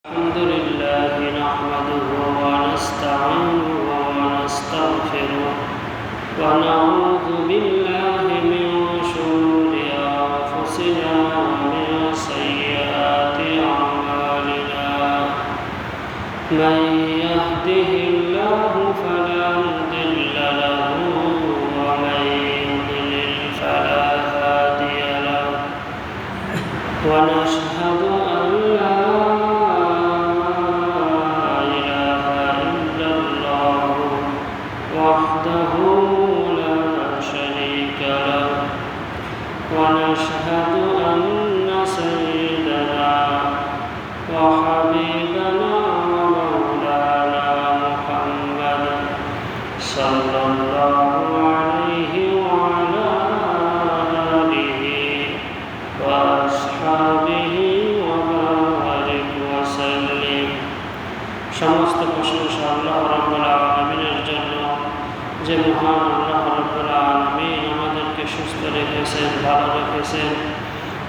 الحمد لله نحمده ونستعينه ونستغفره ونعوذ بالله من شرور أنفسنا ومن سيئات أعمالنا من يهده الله فلا مضل له ومن يضلل فلا هادي له ونشهد أن لا وحده لا شريك له ونشهد أن سيدنا وحبيبنا ومولانا محمد صلى الله عليه وعلى آله وأصحابه وبارك وسلم। সমস্ত প্রশংসা আল্লাহ রাব্বুল আলামিনের জন্য, যে মহান আল্লাহ রাব্বুল আলামিন আমাদেরকে সুস্থ রেখেছেন, ভালো রেখেছেন,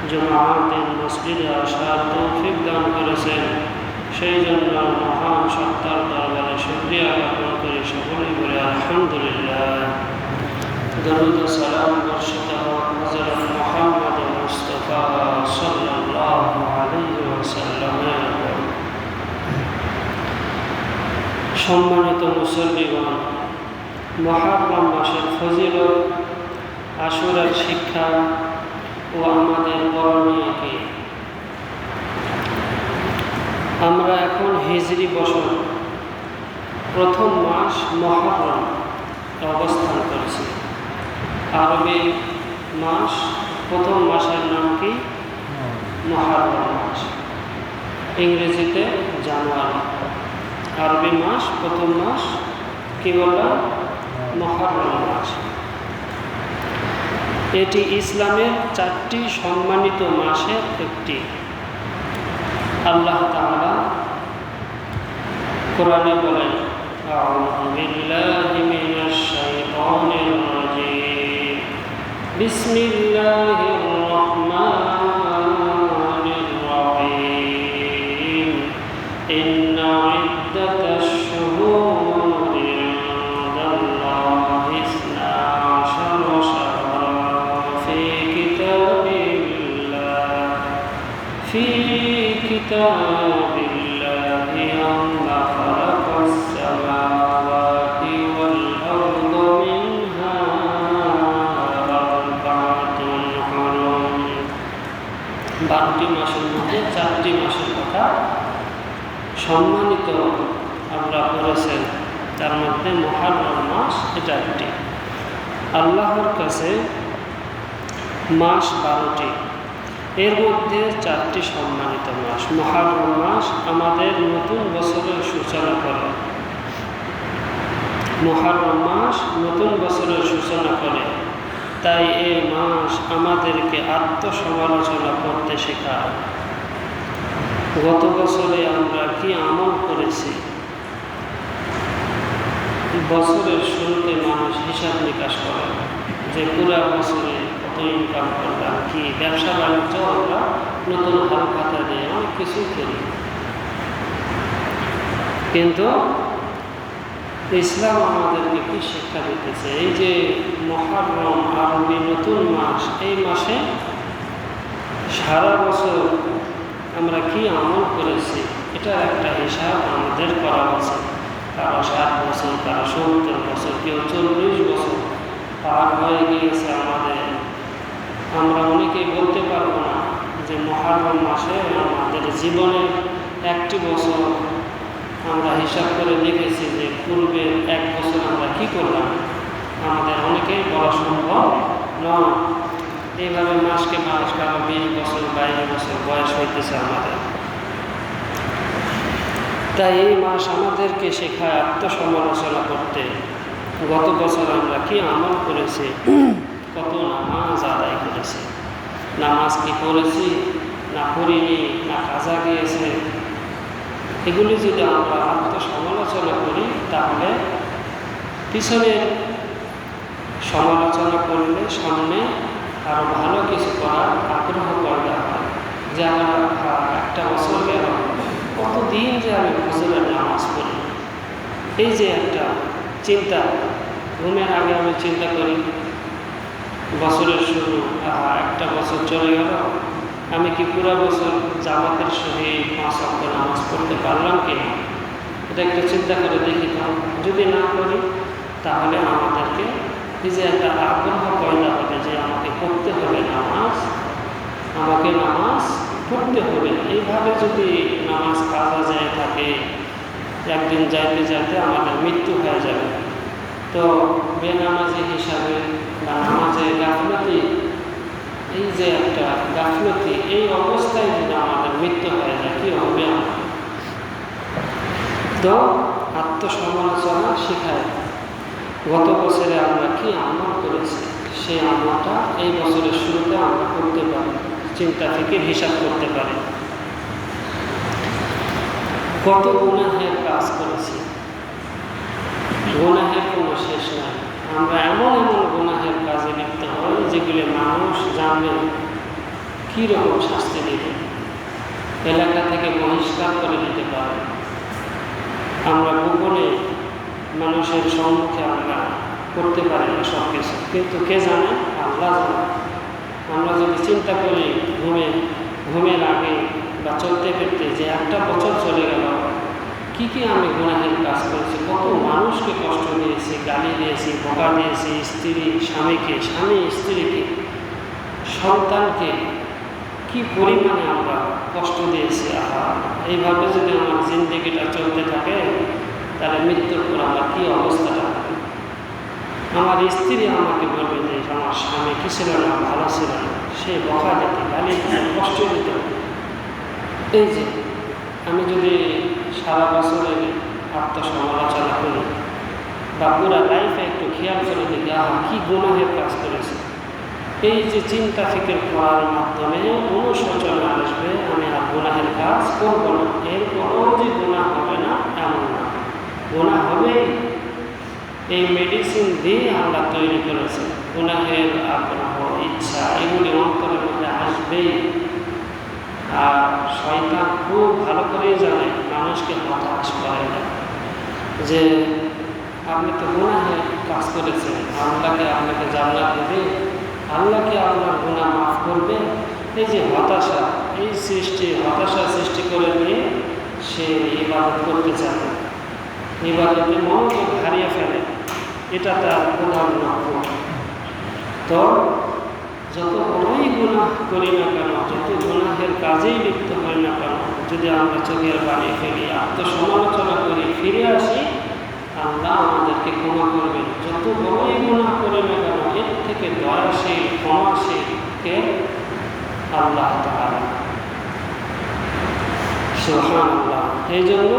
জুমাতের মসজিদে আসার তৌফিক দান করেছেন। সেই জন্য মহান সত্তার দরবারে শুকরিয়া জ্ঞাপন করি, সকলেই বলে আলহামদুলিল্লাহ। দরুদ ও সালাম বর্ষিত হোক হযরত মুহাম্মদ মুস্তাফা সাল্লাল্লাহু আলাইহি ওয়াসাল্লামের উপর। সম্মানিত মুসল্লিগণ, মুহররম মাসের ফজিলত, আশুরার শিক্ষা ও আমাদের করণীয় কি। আমরা এখন হিজরি বছর প্রথম মাস মুহররম অবস্থান করছি। আরবি মাস প্রথম মাসের নাম কি? মুহররম মাস, ইংরেজিতে জানুয়ারি। আরবি মাস প্রথম মাস কি বললাম? মুহররম মাস। এটি ইসলামের 4টি সম্মানিত মাসের একটি। আল্লাহ তাআলা কোরআনে বলেন, আউযু বিল্লাহি মিনাশ শাইতানির রাজীম, বিসমিল্লাহির রাহমানির রাহিম, ইন্না ইদ্দাতাশ শুহুরি ইনদাল্লাহি 12 শাহরান ফি কিতাবিল্লাহি ইয়াওমা খালাকাস সামাওয়াতি ওয়াল আরদা মিনহা আরবাআতুন হুরুম। 12টি মাসের মধ্যে 4টি মাসের কথা সম্মানিত আমরা করেছেন, তার মধ্যে মুহররম মাস এটা একটি। আল্লাহর কাছে মাস 12টি, এর মধ্যে 4টি সম্মানিত মাস। মুহররম মাস আমাদের নতুন বছরের সূচনা করে। মুহররম মাস নতুন বছরের সূচনা করে, তাই এই মাস আমাদেরকে আত্মসমালোচনা করতে শেখায়। গত বছরে আমরা কি আমল করেছি। বছরের শুরুতে মানুষ হিসাব নিকাশ করে যে পুরা বছরে কত ইনকাম করলাম, কি ব্যবসা বাণিজ্য আমরা নতুন হাল খাতা দিয়ে অনেক কিছু করি। কিন্তু ইসলাম আমাদেরকে কি শিক্ষা দিতেছে? এই যে মুহররম আরবি নতুন মাস, এই মাসে সারা বছর আমরা কি আমল করেছি এটার একটা হিসাব আমাদের করা উচিত। কারো 60 বছর, কারো 70 বছর, কেউ 40 বছর পার হয়ে গিয়েছে আমাদের। আমরা অনেকেই বলতে পারবো না যে মুহররম মাসে আমাদের জীবনের একটি বছর আমরা হিসাব করে দেখেছি যে পূর্বের 1 বছর আমরা কি করলাম। আমাদের অনেকেই বলা সম্ভব নয়। এইভাবে মাসকে মাস, কারো 20 বছর 22 বছর বয়স হইতেছে আমাদের। তাই এই মাস আমাদেরকে শেখায় আত্মসমালোচনা করতে। গত বছর আমরা কি আমল করেছি, কত নামাজ আদায় করেছি, নামাজ কি করেছি না করিনি, না কাজা গিয়েছে, এগুলি যদি আমরা আত্মসমালোচনা করি তাহলে পিছনের সমালোচনা করলে সামনে আরও ভালো কিছু করার আগ্রহ পয়দা হয়। যে আমার একটা বছর গেল, কতদিন প্রতিদিন যে আমি ফজরের নামাজ পড়ি, এই যে একটা চিন্তা, ঘুমের আগে আমি চিন্তা করি বছরের শুরু, একটা বছর চলে গেল, আমি কি পুরো বছর জামাতের সহিত 5 ওয়াক্ত নামাজ পড়তে পারলাম কিনা, এটা একটা চিন্তা করে দেখি। তো যদি না করি তাহলে আমাদেরকে এই যে একটা আগ্রহ পয়দা হবে যে আমাকে পড়তে হবে নামাজ, আমাকে নামাজ পড়তে হবে। এইভাবে যদি নামাজ কাজা যায় থাকে, একদিন যাইতে যাইতে আমাদের মৃত্যু হয়ে যাবে। তো বেনামাজি হিসাবে বা নামাজের গাফলতি, এই যে একটা গাফলতি, এই অবস্থায় যদি আমাদের মৃত্যু হয়ে যায় কী হবে আমার? তো আত্মসমালোচনা শেখায় গত বছরে আমরা কি আমল করেছি, সেই আমলটা এই বছরের শুরুতে আমরা করতে পারি, চিন্তা থেকে হিসাব করতে পারি। কত গুনাহের কাজ করেছি, গুনাহের কোনো শেষ নাই। আমরা এমন এমন গুনাহের কাজে লিপ্ত হই যেগুলি মানুষ জানবে কীরকম শাস্তি দেবে, এলাকা থেকে বহিষ্কার করে দিতে পারে। আমরা গোপনে মানুষের সম্মুখে আমরা করতে পারি না সব কিছু, কিন্তু কে জানে? আল্লাহ জানে। আমরা যদি চিন্তা করি ঘুমের আগে বা চলতে ফিরতে যে একটা বছর চলে গেল, কি কি আমি গুনাহের কাজ করেছি, কত মানুষকে কষ্ট দিয়েছি, গালি দিয়েছি, বকা দিয়েছি, স্বামীকে, স্বামী স্ত্রীকে, সন্তানকে কি পরিমাণে আমরা কষ্ট দিয়েছি। এইভাবে যদি আমার জিন্দেগিটা চলতে থাকে তাহলে মৃত্যুর পর আমার কী অবস্থাটা হবে? আমার স্ত্রী আমাকে বলবে যে আমার স্বামী কি ছিল না, ভালো ছিল না, সে বকা দিতে, গালি দিতে, কষ্ট দিতে। এই যে আমি যদি সারা বছরের আত্মসমালোচনা করি বা পুরা লাইফে একটু খেয়াল করে দেখি কী গুনাহের কাজ করেছি, এই যে চিন্তা ফিকির করার মাধ্যমে অনুশোচনা আসবে, আমি আর গুনাহের কাজ করবো না। এরপরও যে গুনাহ হবে না এমন না, গুনাহ হবে। এই মেডিসিন দিয়ে আমরা তৈরি করেছি। গুনাহের আগ্রহ, ইচ্ছা এগুলি অন্তরের মধ্যে আসবেই। আর শয়তান খুব ভালো করেই জানে মানুষকে হতাশ করে না, যে আপনি তো গুনাহের কাজ করেছেন, আল্লাহকে আপনাকে জান্নাত দেবে, আল্লাহকে আপনার গুনাহ মাফ করবে। এই যে হতাশা, এই হতাশা সৃষ্টি করে নিয়ে সে ইবাদত করতে চায়, ইবাদতে মনোযোগ হারিয়ে ফেলে। এটা তার প্রধান লক্ষ্য। তো যত বড়ই গুনাহ করি না কেন, যত গুনাহের কাজেই লিপ্ত হই না কেন, যদি আমরা চোখের বাড়ি ফেলি, আত্মসমালোচনা করি, ফিরে আসি, আল্লাহ আমাদেরকে ক্ষমা করবেন। যত বড়ই গুনাহ করি না কেন, এর থেকে দয়াশীল, ক্ষমাশীল কে? আল্লাহ তাআলা। সুবহানাল্লাহ। এই জন্য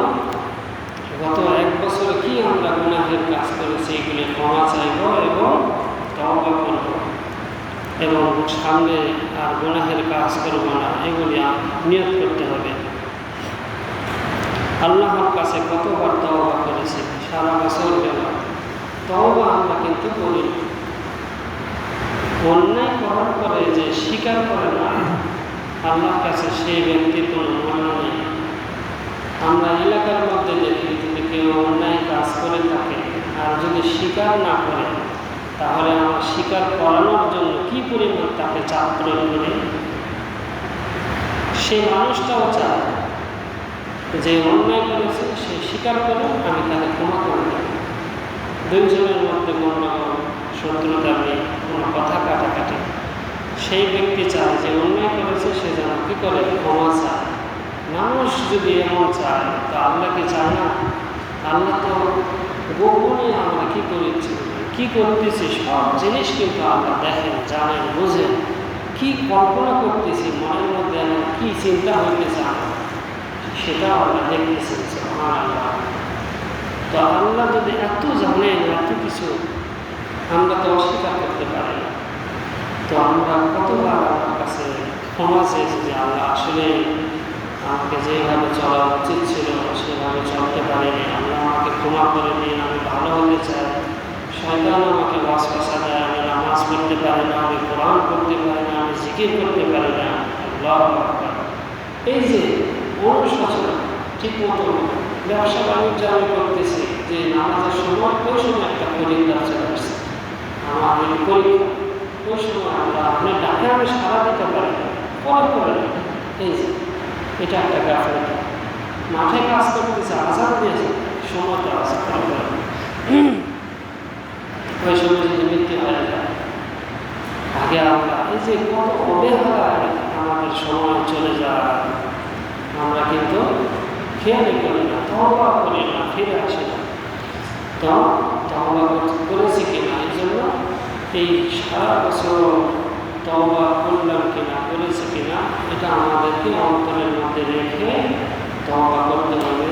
গত এক বছরে কি আমরা গুনাহের কাজ করেছি, এগুলি ক্ষমা চাইব এবং তওবা করব, এবং সামনে আর গুনাহের কাজ করব না, এগুলি নিয়ত করতে হবে। আল্লাহর কাছে কতবার তওবা করেছি সারা বছর গেল, তওবা আমরা কিন্তু করি। অন্যায় করার পরে যে স্বীকার করে না, আল্লাহর কাছে সেই ব্যক্তির কোনো মূল্য নেই। আমরা এলাকার মধ্যে দেখি যদি কেউ অন্যায় কাজ করে থাকে আর যদি স্বীকার না করে, তাহলে আমরা স্বীকার করানোর জন্য কী পরিমাণ তাকে চাপ প্রয়োগ করি। সেই মানুষটাও চায় যে অন্যায় করেছে সে স্বীকার করে, আমি তাকে ক্ষমা করে দেব। দুইজনের মধ্যে গণ্ডগোল, শত্রুতা নেই, কোনো কথা কাটাকাটি, সেই ব্যক্তি চায় যে অন্যায় করেছে সে যেন কী করে, ক্ষমা চায়। মানুষ যদি এমন চায় তো আল্লাহকে চায় না? আল্লাহ তো গোপনে আমরা কী করেছি, কী করতেছি, সব জিনিস কিন্তু আল্লাহ দেখেন, জানেন, বোঝেন। কী কল্পনা করতেছি, মনের মধ্যে এমন কী চিন্তা হইতেছে আমার, সেটা আল্লাহ দেখতেছেন। সুবহানাল্লাহ। তো আল্লাহ যদি এত জানেন, এত কিছু, আমরা তো অস্বীকার করতে পারি না। তো আমরা কতবার আল্লাহর কাছে ক্ষমা চেয়েছি যে আল্লাহ আসলে আমাকে যেভাবে চলা উচিত ছিল সেভাবে চলতে পারিনি, আল্লাহ আমাকে ক্ষমা করে দিন, আমি ভালো হতে চাই। শয়তান আমাকে ওয়াসওয়াসা দেয়, আমি নামাজ পড়তে পারি না, আমি কোরআন পড়তে পারি না, আমি জিকির করতে পারি না। আল্লাহু আকবার। এই যে অনুশোচনা, ঠিক মতো ব্যবসা বাণিজ্য আমি করতেছি, যে নামাজের সময় ওই সময় একটা পরীক্ষা চলে আসছে, আমার এই পরীক্ষা, ওই সময় আমরা আপনি ডাকে আমি সারা দিতে পারি পরে করে না। এই যে এটা একটা গাফিলতি। মাঠে কাজ করতেছে, আজান দিয়েছে, সময় তো আছে, ওই সময় যদি মৃত্যু হয়ে যায়, আগে আমরা এই যে কত অবহেলায় আমাদের সময় চলে যায়, আমরা কিন্তু খেয়ালই করি না, তওবা করি না, ফিরে আসি না। তো তওবা করেছি কিনা, এই জন্য এই সারা বছর তওবা করলাম কিনা, করেছি কিনা, এটা আমাদেরকে অন্তরের মধ্যে রেখে তওবা করতে হবে।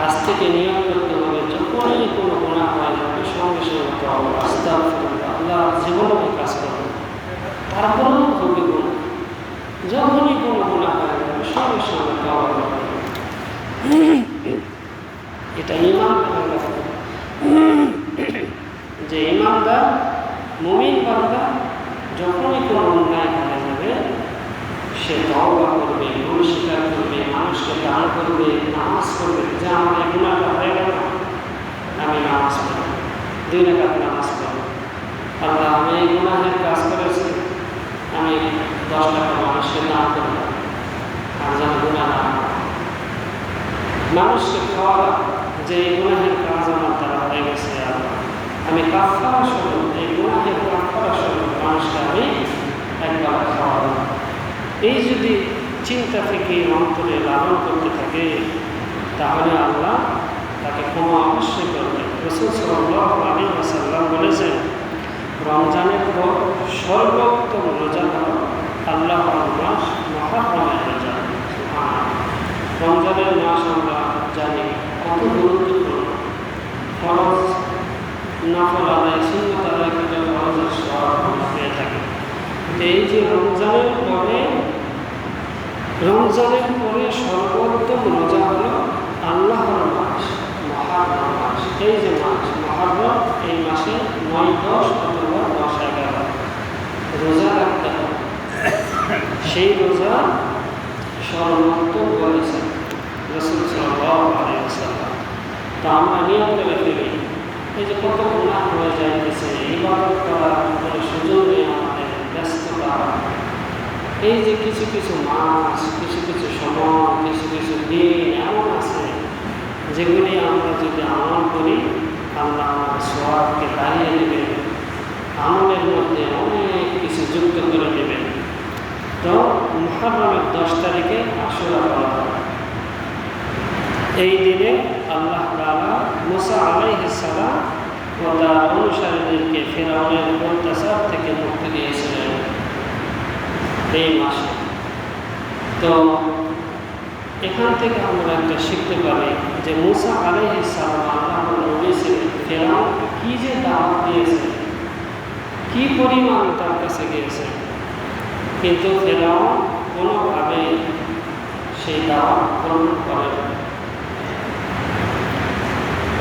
আজ থেকে নিয়ম করতে হবে, যখনই কোনো গুনাহ হয় যাবে সঙ্গে সঙ্গে তওবা, আস্তাগফিরুল্লাহ, আল্লাহ জীবনে কাজ করবে, তারপরেও হবে গুনাহ, যখনই কোনো গুনাহ হয় যাবে সঙ্গে সঙ্গে তওবা করবে। এটা ঈমান যে ঈমানদার মুমিন বান্দা যখনই কোনো অন্যায় হয়ে যাবে সে তওবা করবে, ভুল স্বীকার করবে, মানুষকে দান করবে, নামাজ করবে, যে আমার এই গুনাহটা হয়ে গেল, আমি নামাজ পড়ব, 2 রাকাত নামাজ পড়ব, আল্লাহ আমি এই গুনাহের কাজ করেছি, আমি 10 টাকা মানুষকে দান করব, আর যেন গুনাহ না মানুষকে খাওয়া, যে এই গুনাহের কাজ আমার দ্বারা হয়ে গেছে, আল্লাহ আমি কাফারা স্বরূপ, এই গুনাহের কাফারা স্বরূপ মানুষকে আমি একবার খাওয়াবো। এই যদি চিন্তা থেকে অন্তরে লালন করতে থাকে, তাহলে আল্লাহ তাকে ক্ষমা অবশ্যই করবে। রাসূল সাল্লাল্লাহু আলাইহি ওয়াসাল্লাম বলেছেন, রমজানের পর সর্বোত্তম রোজা হল আল্লাহর মাস মুহররমের রোজা। রমজানের মাস আমরা জানি কত গুরুত্বপূর্ণ, ফরজ নফল আদায়, সুন্নত আদায় করে ফরজের সওয়াব আমরা পেয়ে থাকি। এই যে রমজানের পরে সর্বোত্তম রোজা হলো আল্লাহর মাস মুহররম মাস। এই যে মাস মুহররম, এই মাসে 9, 10 অথবা 10, 11 রোজা রাখতে হবে। সেই রোজা সর্বোত্তম বলেছেন রাসূল সাল্লাল্লাহু আলাইহি ওয়াসাল্লাম। তা আমরা নিয়ত করে ফেলি, এই যে কত গুনাহ হয়ে যাইতেছে, ইবাদত করার কোনো সুযোগ নেই আমাদের, ব্যস্ততা, এই যে কিছু কিছু মাস, কিছু কিছু সময়, কিছু কিছু দিন এমন আছে যেগুলি আমরা যদি আমল করি আল্লাহ আমাদের সওয়াবকে বাড়িয়ে দেবেন, আমলের মধ্যে অনেক কিছু যুক্ত করে দেবেন। তো মুহররমের 10 তারিখে আশুরা পালন হয়। এই দিনে আল্লাহ তাআলা মুসা আলাইহিস সালাম ও তার অনুসারীদেরকে ফিরআউনের অত্যাচার থেকে মুক্তি দিয়েছিলেন এই মাসে। তো এখান থেকে আমরা একটা শিখতে পারি যে মুসা আলাইহিস সালাম আল্লাহর নবী ছিলেন, ফিরআউন কি যে দাওয়াত দিয়েছে, কি পরিমাণ তার কাছে গিয়েছে, কিন্তু ফিরআউন কোনোভাবে সেই দাওয়াত গ্রহণ করে না।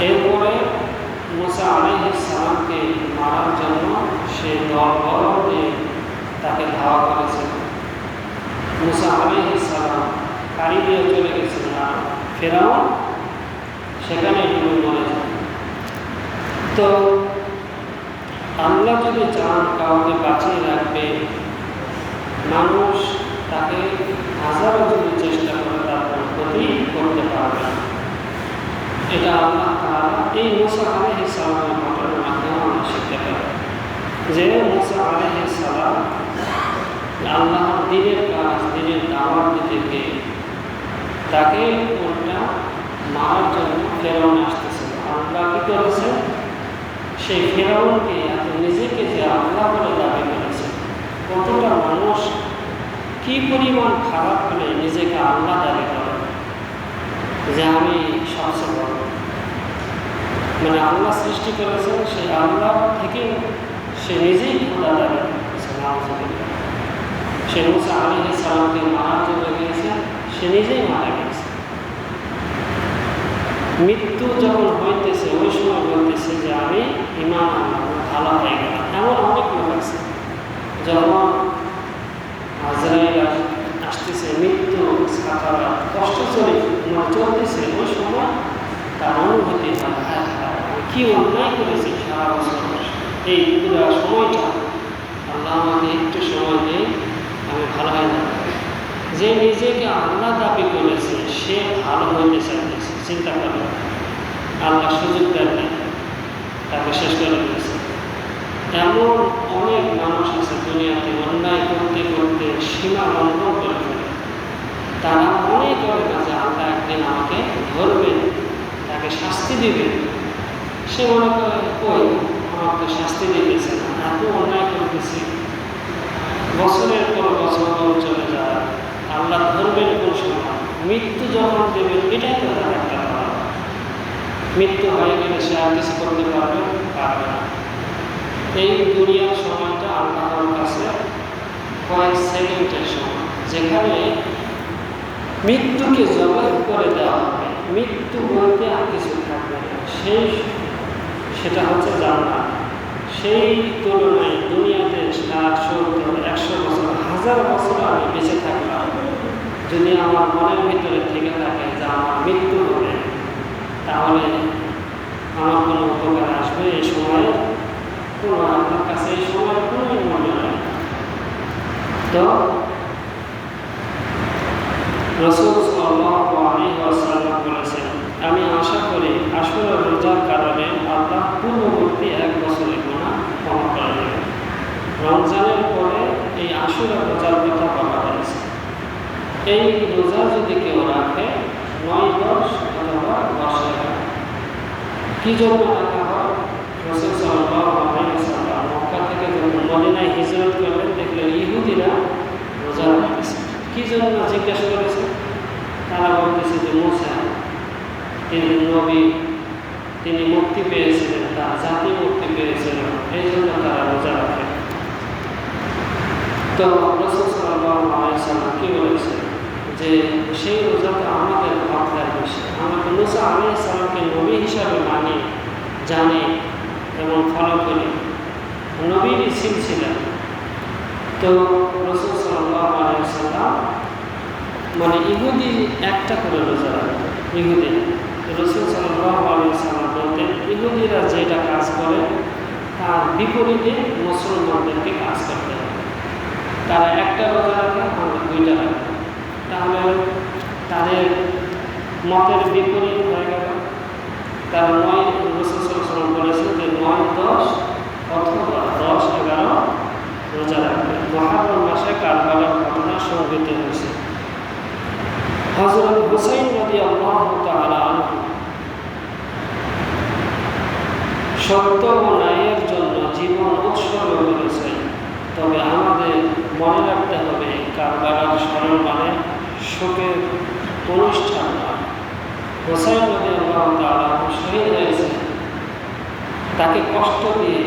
এরপরে মুসা আলাইহিস সালামকে মারার জন্য সে দলবল দিয়ে তাকে ধাওয়া করেছে। মুসা আলাইহিস সালাম গাড়ি দিয়ে চলে গেছেন, আর ফিরআউন সেখানে ডুবে মরে যায়। তো আল্লাহ যদি চান কাউকে বাঁচিয়ে রাখবে, মানুষ তাকে হাজারো যদি চেষ্টা করে তার কোনো ক্ষতি করতে পারবে না। এটা আল্লাহ তাআলা এই মুসা আলাইহিস সালামের ঘটনার মাধ্যমে আমরা শিখতে পারি যে মুসা আলাইহিস সালাম আল্লাহর দ্বীনের কাজ, দ্বীনের দাওয়াত দিতে গিয়ে তাকে উল্টা মারার জন্য ফিরআউন আসতেছিল। আল্লাহ কি করেছে, সেই ফিরআউনকে এত নিজেকে যে আল্লাহ বলে দাবি করেছে, কতটা মানুষ কি পরিমাণ খারাপ হলে নিজেকে আল্লাহ দাবি করে যে আমি সবচেয়ে বড়, মানে আল্লাহ সৃষ্টি করেছেন, সেই আল্লাহ থেকে সে নিজেই খোদা দাবি করেছে। সে মুসা আলাইহিস সালামকে মারার জন্য গিয়েছেন, সে নিজেই মারা গেছে। মৃত্যু যখন হইতেছে ওই সময় বলতেছে যে আমি ঈমান আনলাম, ভালো হয়ে গেলাম। এমন অনেক লোক আছে, যখন আজরাইল আসতেছে, মৃত্যু সাঁতারা কষ্ট চলতেছে, ওই সময় তার অনুভূতি হয়, হ্যাঁ হ্যাঁ আমি কী অন্যায় করেছি সারা বছর, এই পুরো সময়টা আল্লাহ আমাকে একটু সময় দিয়ে আমি ভালো হয়ে যাব। যে নিজেকে আল্লাহ দাবি করেছে সে ভালো হইতে চাইতেছে, চিন্তা করে আল্লাহ সুযোগ দেন তাকে শেষ করে দিয়েছে। এমন অনেক মানুষ আছে দুনিয়াতে অন্যায় করতে করতে সীমা লঙ্ঘন করে ফেলে। তারা মনে করে না যে আল্লাহ একদিন আমাকে ধরবেন, তাকে শাস্তি দিবেন। সে মনে করে কই আমার তো শাস্তি দিতেছে না, এত অন্যায় করতেছি, বছরের পর বছর চলে যায়, আল্লাহ ধরবেন কোন সময়, মৃত্যু যখন দেবেন এটাই তো তার একটা ভাব। মৃত্যু হয়ে গেলে সে আর কিছু করতে পারবে না। এই দুনিয়ার সময়টা আল্লাহর কাছে কয়েক সেকেন্ডের সময়, যেখানে মৃত্যুকে জবাই করে দেওয়া হবে, মৃত্যু বলতে আর কিছু থাকবে না, সেটা হচ্ছে জান্নাত। সেই তুলনায় দুনিয়াতে 60, 70, 100 বছর, 1000 বছর আমি বেঁচে থাকলাম, যদি আমার মনের ভিতরে থেকে থাকে যে আমার মৃত্যু হবে, তাহলে আমার কোনো উপকার আসবে এই সময়ে? কোনো, আপনার কাছে এই সময় কোনো মূল্য নেই। তো রাসূল সাল্লাল্লাহু আলাইহি ওয়াসাল্লাম বলেছেন, আমি আশা করি আশুরা রোজার কারণে আল্লাহ পূর্ববর্তী 1 বছরের গুনাহ ক্ষমা করে দেবেন। রমজানের পরে এই আশুরা রোজার কথা বলা হয়েছে। এই রোজা যদি কেউ রাখে 9, 10 অথবা 10 কি জন্য রাখা হয়? রাসূল সাল্লাল্লাহু আলাইহি ওয়াসাল্লাম মক্কা থেকে যখন মদিনায় হিজরত করলেন, দেখলেন ইহুদিরা রোজা রাখতেছে। কি জন্য জিজ্ঞাসা করেছে? তারা বলতেছে যে মুসা তিনি নবী, তিনি মুক্তি পেয়েছিলেন, তার জাতি মুক্তি পেয়েছিলেন, এই জন্য তারা রোজা রাখে। তো রাসূল সাল্লাল্লাহু আলাইহি ওয়াসাল্লাম কি বলেছে যে সেই রোজাটা আমাদের মাথার বিষয়। আমরা তো মুসা আলাইহিস সালামকে নবী হিসাবে মানি, জানি এবং ফলো করি, নবীর ছিলেন। তো রাসূল সাল্লাল্লাহু আলাইহি ওয়াসাল্লাম মানে ইহুদি একটা করে রোজা রাখতো। ইহুদি রাসূল সাল্লাল্লাহু আলাইহি ওয়াসাল্লাম বলতেন, ইহুদিরা যেটা কাজ করে তার বিপরীতে মুসলমানদেরকে কাজ করতে হবে। তারা একটা রোজা রাখে, আমরা 2টা রাখি, তাহলে তাদের মতের বিপরীত হয়ে গেল। তারা 9, রাসূল সাল্লাল্লাহু আলাইহি ওয়াসাল্লাম বলেছেন যে 9, 10 অথবা 10, 11 রোজা রাখবে। মুহররম মাসে কারবালার ঘটনা সংঘটিত হয়েছে। হযরত হুসাইন রাদিয়াল্লাহু তাআলা আনহু সত্য ও ন্যায়ের জন্য জীবন উৎসর্গ করেছেন। তবে আমাদের মনে রাখতে হবে, কারবালার স্মরণ মানে শোকের অনুষ্ঠান নয়। হুসাইন রাদিয়াল্লাহু তাআলা শহীদ হয়েছে, তাকে কষ্ট দিয়ে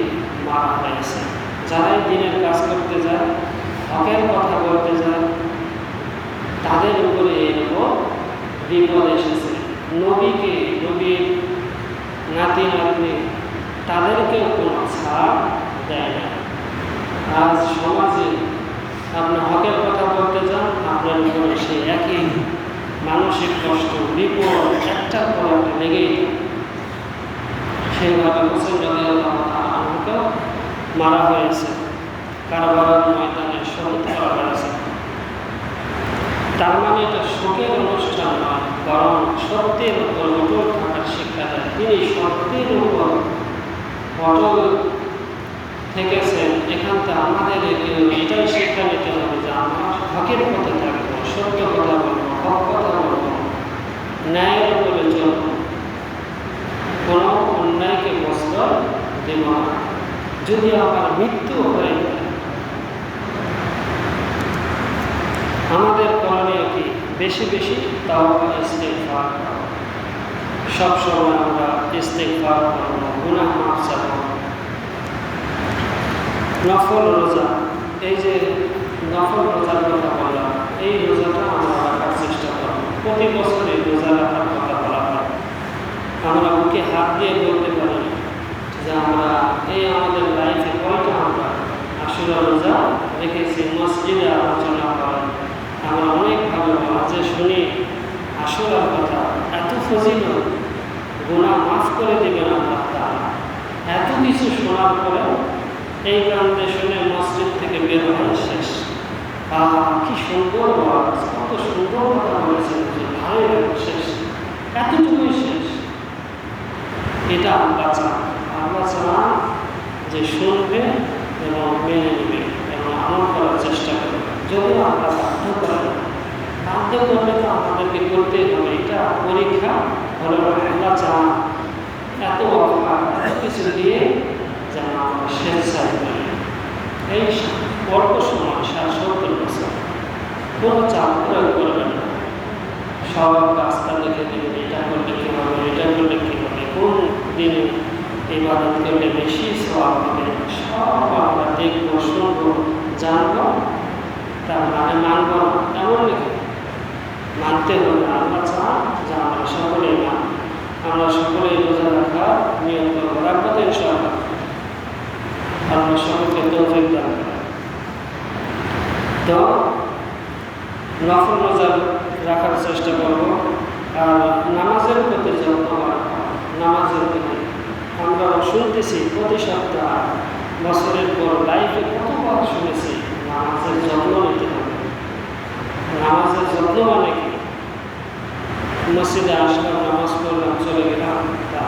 মারা হয়েছে। যারাই দিনের কাজ করতে যায়, হকের কথা বলতে যায়, তাদের উপরে এরকম বিপদ এসেছে। নবীকে, নবীর নাতি নাতনি, তাদেরকেও কোনো ছাড় দেয় না। আজ সমাজে আপনি হকের কথা বলতে যান, আপনার উপরে সেই একই মানসিক কষ্ট, বিপদ একটার পর একটা লেগেই থাকে। সেইভাবে হুসাইন রাদিয়াল্লাহু তাআলা আনহুকে মারা হয়েছে, কারবালার ময়দানে শহীদ করা হয়েছে। তার মানে এটা শোকের অনুষ্ঠান নয়, বরং সত্যের উপর অটল থাকার শিক্ষা দেয়। তিনি সত্যের উপর অটল থেকেছেন। এখান থেকে আমাদের এটাই শিক্ষা নিতে হবে যে আমরা হকের পথে থাকবো, সত্য কথা বলবো, হক কথা বলবো, ন্যায়ের উপরে চলব, কোনো অন্যায়কে প্রশ্রয় দেব না। যদি আমার মৃত্যু হয়ে যায়, আমাদের করণীয় কি? বেশি বেশি তাওবা ইস্তেগফার। সবসময় আমরা ইস্তেগফার করব, গুনাহ মাফ চাইব। নফল রোজা, এই যে নফল রোজার কথা বললাম, এই রোজাটা আমরা রাখার চেষ্টা করব। প্রতি বছর এই রোজা রাখার কথা বলা হয়। আমরা বুকে হাত দিয়ে বলতে পারি যে আমরা এই আমাদের লাইফে কয়টা আমরা আশুরা রোজা রেখেছি। মসজিদে আলোচনা করা, আমরা অনেকভাবে যে ফজিলত, গুনাহ মাফ করে দেবেন আল্লাহ তাআলা। এত কিছু শোনার পরে এই কারণে শুনে মসজিদ থেকে বের হয়ে শেষ। কি সুন্দর ওয়াজ, কত সুন্দর কথা বলেছেন, ভালো লাগলো, শেষ, এতটুকুই শেষ। এটা আল্লাহ চান। আল্লাহ চান যে শুনবে এবং মেনে নেবে এবং আমল করার চেষ্টা করবে। যদি আমরা বাধ্য করেন, বাধ্য করলে তো আমাদেরকে করতে হবে, এটা পরীক্ষা হলো। আল্লাহ চান এত অভাব, এত কিছু দিয়ে যেন আমরা স্বেচ্ছায় করি। এই অল্প সময় 60-70 বছর কোনো চাপ প্রয়োগ করবেন না। সব রাস্তা দেখে দেবেন, এটা করলে কী হবে, এটা করলে কী হবে, কোন দিনে ইবাদত করলে বেশি সওয়াব হবে, সব আমরা দেখবো, শুনবো, জানবো, তার মানে মানব না এমন লিখে মানতে হবে। আল্লাহ চান যে আমরা সকলেই আমরা সকলেই রোজা রাখার নিয়ম করবো, রাখবো তো ইনশাআল্লাহ। আল্লাহ সকলকে তৌফিক দান করেন। তো নফল রোজা রাখার চেষ্টা করব। আর নামাজের প্রতি যত্ন, নামাজের প্রতি আমরা শুনতেছি প্রতি সপ্তাহ, বছরের পর লাইফে কতবার শুনেছি নামাজের যত্ন নিতে হবে। নামাজের যত্ন মানে কি? মসজিদে আসলাম, নামাজ পড়লাম, চলে গেলাম, তা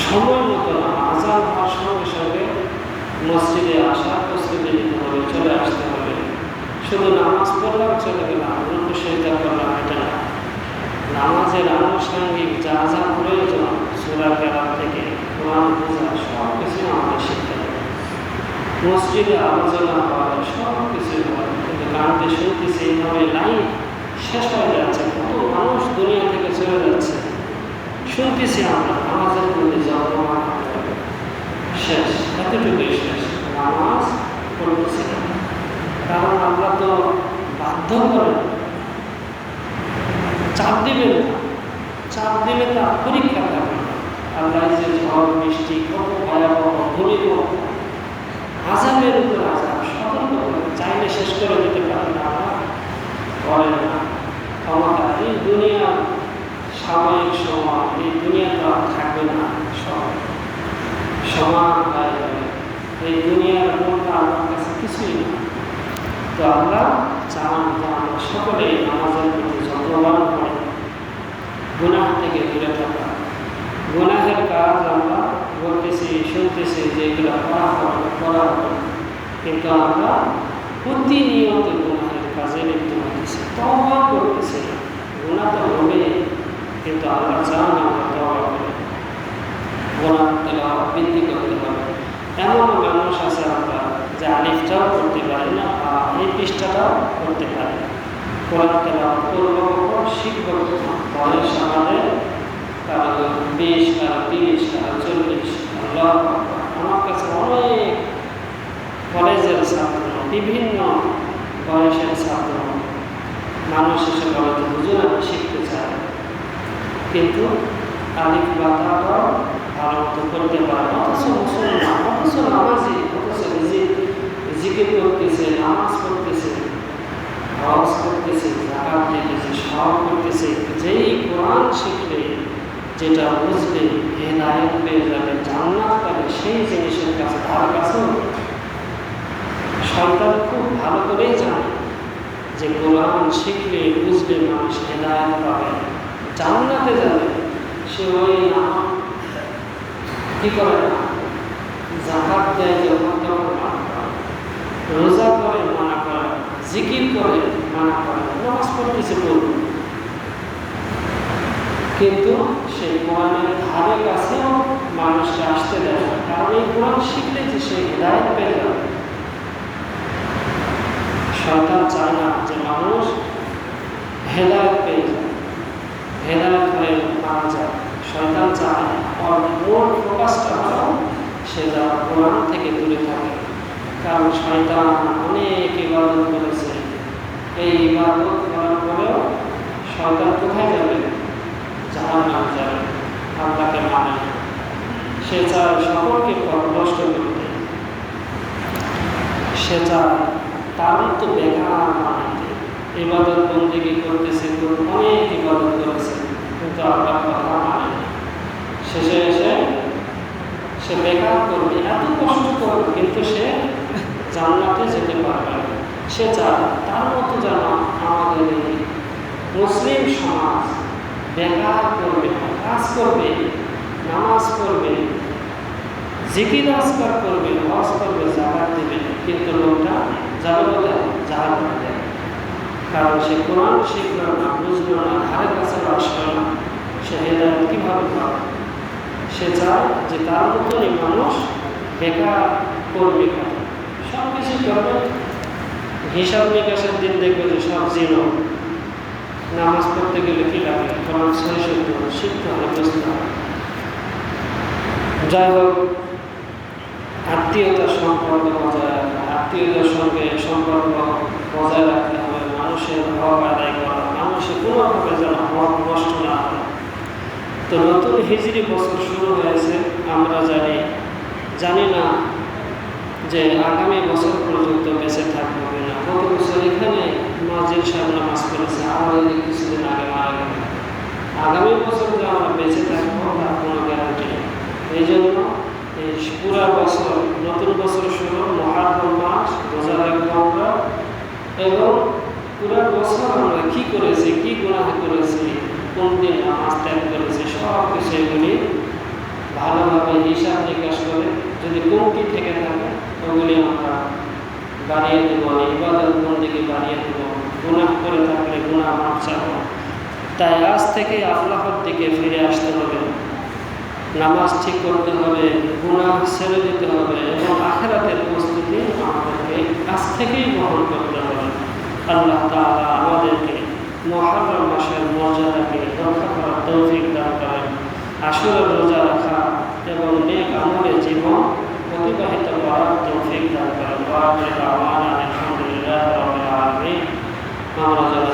সময় মতো না, আজান হওয়ার সঙ্গে সঙ্গে মসজিদে আসার প্রস্তুতি নিতে হবে, চলে আসতে হবে। শুধু নামাজ পড়লাম, চলে গেলাম, রুকু সেজদা করলাম, এটা না। নামাজের আনুষঙ্গিক যা যা প্রয়োজন, সূরা কেরাত থেকে কোরআন বোঝা, সব কিছু আমাদের শিখতে হবে। মসজিদে আলোচনা হয়, সব কিছু হয়, কিন্তু কানতে শুনতেছি এইভাবে লাইন শেষ হয়ে যাচ্ছে। কত মানুষ দুনিয়া থেকে চলে যাচ্ছে, শুনতেছি আমরা। নামাজের প্রতি যত্ন শেষ, এতটুকুই শেষ। নামাজ পড়তেছি না, কারণ আমরা তো বাধ্য করেন, চাপ দিবেন না। চাপ দিলে তার পরীক্ষা থাকবে। আল্লাহ যে ঝড় বৃষ্টি, কত ভয়াবহ ভূমিকম্প, আযাবের উপর আযাব, সতর্ক চাইলে শেষ করে দিতে পারেন না, করেন না। ক্ষমতা, এই দুনিয়ার সাময়িক সময়, এই দুনিয়া তো আর থাকবে না, সমান হয়ে যাবে। এই দুনিয়ার মনটা আমার কাছে কিছুই না। তো আল্লাহ চান যে আমরা সকলেই নামাজের প্রতি যত্নবান হই, গুনাহ থেকে দূরে থাকা। গুনাহের কাজ আমরা বলতেছি, শুনতেছি যে এগুলো করা হবে, কিন্তু আমরা প্রতিনিয়ত গুনাহের কাজে লিপ্ত হতেছি, তওবা করতেছি না। গুনাহ তো হবে, কিন্তু আল্লাহ চান আমরা তওবা করি, গুনাহ তেলাওয়াত বৃদ্ধি করতে হবে। এমন মানুষ আছে আমরা যে আলিফটাও করতে পারি না, এই পৃষ্ঠাটাও করতে পারি। কোরআন তেলাওয়াত করবো, শিখবো, বয়স আমাদের কারো 20, কারো 30, কারো 40। আল্লাহ, আমার কাছে অনেক কলেজের ছাত্র, বিভিন্ন বয়সের ছাত্র মানুষ এসে বলে যে হুজুর আমি শিখতে চাই, কিন্তু আলিফ বাতাটাও ভালো মতো করতে পারে, অথচ মুসলমান, অথচ নামাজি, অথচ জিকির করতেছে, নামাজ পড়তেছে, হজ করতেছে, যাকাত দিতেছে, সব করতেছে। যেই কোরআন শিখলে, যেটা বুঝলে হেদায়েত পেয়ে যাবে, জান্নাত পাবে, সেই জিনিসের কাছে তার কাছেও শয়তান খুব ভালো করেই জানে যে কোরআন শিখলে, বুঝলে মানুষ হেদায়েত পাবে, জান্নাতে যাবে। সে ওই কি করে না, যাকাত দেয় যখন তখন মানা করে, রোজা করে মানা করে, জিকির করে মানা করে, নামাজ পড়তেছে পড়বে, কিন্তু সেই কোরআনের ধারে কাছেও মানুষকে আসতে দেয় না। কারণ এই কোরআন শিখলে যে সে হেদায়েত পেয়ে যাবে। শয়তান চায় না যে মানুষ হেদায়েত পেয়ে যায়, হেদায়েত হয়ে মারা যায়। শয়তান চায় ওর মূল ফোকাসটা হলো সে যা কোরআন থেকে দূরে থাকে। কারণ শয়তান অনেক ইবাদত করেছে, এই ইবাদত করার পরেও শয়তান কোথায় যাবে? জাহান্নাম যাবে, আল্লাহকে মানে না। সে চায় সকলকে নষ্ট করতে, সে চায় তার মতো বেকার বানাইতে। ইবাদত বন্দেগী করতেছে, অনেক ইবাদত করেছে, আল্লাহর কথা মানে না। শেষে এসে সে বেকার করবে, এত কষ্ট করবে, কিন্তু সে জান্নাতে যেতে পারবে না। সে চায় তার মতো যেন আমাদের এই মুসলিম সমাজ বেকার করবে, কাজ করবে, নামাজ পড়বে, জিকির আজকার করবে, হজ করবে, জাকাত দেবে, কিন্তু লোকটা যাবে কোথায়? জাহান্নামে। কারণ সে কোরআন শিখল না, বুঝলো না, ধারে কাছে আসলো না, সে হেদায়েত কীভাবে পাবে? সে চায় যে তার মতনই মানুষ বেকার করবে, সব কিছু করবে, হিসাব নিকাশের দিন দেখবে যে সব জিরো। নামাজ পড়তে গেলে কী লাগে? কোরআন সহি শিখতে হবে, বুঝতে হবে। যাই হোক, আত্মীয়তার সম্পর্ক বজায় রাখা, আত্মীয়তার সঙ্গে সম্পর্ক বজায় রাখতে হবে, মানুষের হক আদায় করা, মানুষের কোনোভাবে যেন হক নষ্ট না হয়। তো নতুন হিজরি বছর শুরু হয়েছে, আমরা জানি না যে আগামী বছর পর্যন্ত বেঁচে থাকবো কিনা। গত বছর এখানে মাজিদ সাহেব নামাজ পড়েছে, আমাদের কিছুদিন আগে মারা গেল। আগামী বছর যে আমরা বেঁচে থাকবো তার কোনো গ্যারান্টি নেই। এই জন্য এই পুরা বছর, নতুন বছর শুরু, মুহররম মাস, রোজা রাখবো আমরা, এবং পুরা বছর আমরা কী করেছি, কী গুনাহ করেছি, কোন দিন নামাজ ত্যাগ করেছি, সব কিছু এগুলি ভালোভাবে হিসাব নিকাশ করে যদি কমতি থেকে থাকে ওগুলি আমরা বাড়িয়ে দেবো, ইবাদত বন্দেগী বাড়িয়ে দেবো, গুনাহ করে থাকলে গুনাহ মাফ চাবো। তাই আজ থেকে আল্লাহর দিকে ফিরে আসতে হবে, নামাজ ঠিক করতে হবে, গুনাহ ছেড়ে দিতে হবে, এবং আখিরাতের প্রস্তুতি আমাদেরকে আজ থেকেই গ্রহণ করতে হবে। আল্লাহ তাআলা আমাদেরকে মুহররম মাসের মর্যাদাকে রক্ষা করার তৌফিক দান করেন, আশুরার রোজা রাখা এবং নেক আমলে জীবন অতিবাহিত করার তৌফিক দান করেন। ওয়া আখিরু দাওয়ানা আলহামদুলিল্লাহি রাব্বিল আলামিন। আমরা যারা